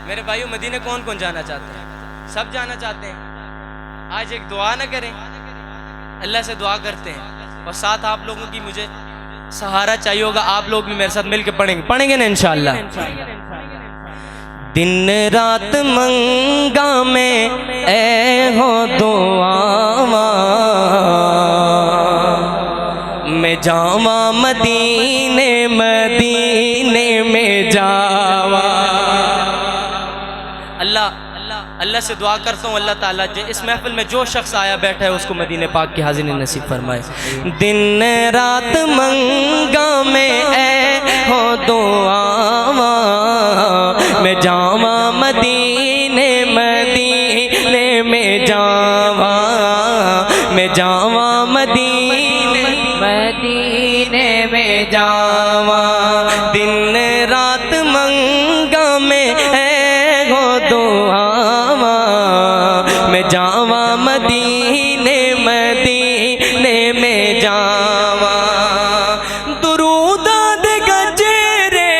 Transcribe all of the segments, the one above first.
میرے بھائیوں مدینے کون کون جانا چاہتے ہیں؟ سب جانا چاہتے ہیں۔ آج ایک دعا نہ کریں، اللہ سے دعا کرتے ہیں، اور ساتھ آپ لوگوں کی مجھے سہارا چاہیے ہوگا، آپ لوگ بھی میرے ساتھ مل کے پڑھیں گے نا انشاءاللہ۔ دن رات منگا میں اے ہو دعا میں جاواں مدینے مدینے میں جاواں۔ اللہ سے دعا کرتا ہوں اللہ تعالیٰ اس محفل میں جو شخص آیا بیٹھا ہے اس کو مدینہ پاک کی حاضری نصیب فرمائے۔ دن رات منگا میں اے ہو دعا میں جاواں مدینے مدینے میں جاواں، میں جاواں مدینے مدینے میں جاواں۔ دن رات منگا میں اے ہو دعا میں جاواں مدینے مدینے میں جاواں۔ درود دے گجرے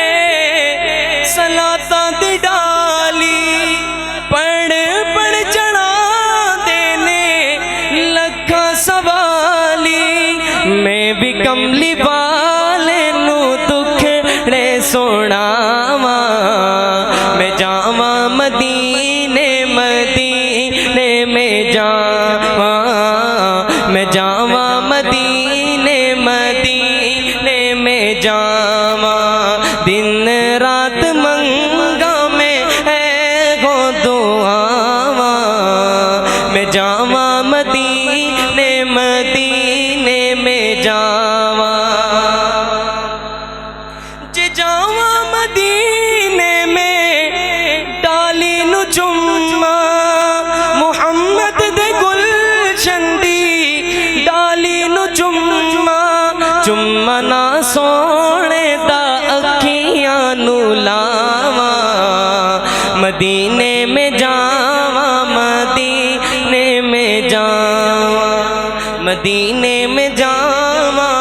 صلاۃ دی ڈالی پڑھ پڑھ چڑھا دینے لکھاں سوالی، میں بھی کملی والے نو دکھڑے سناواں، میں جاواں مدینے مدینے میں جاواں، میں جاواں مدینے مدینے میں جاواں۔ دن رات منگا میں اے ہو دعا میں جاواں مدینے مدینے میں جاواں۔ جے جاواں مدینے میں ڈالی نو چما محمد دے گلشن دی ڈالی نو چما، چما نہ سونے دا اکھیاں نو لاواں، مدینے میں جاواں مدینے میں جاواں، مدینے میں جاواں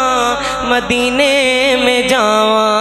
مدینے میں جاواں۔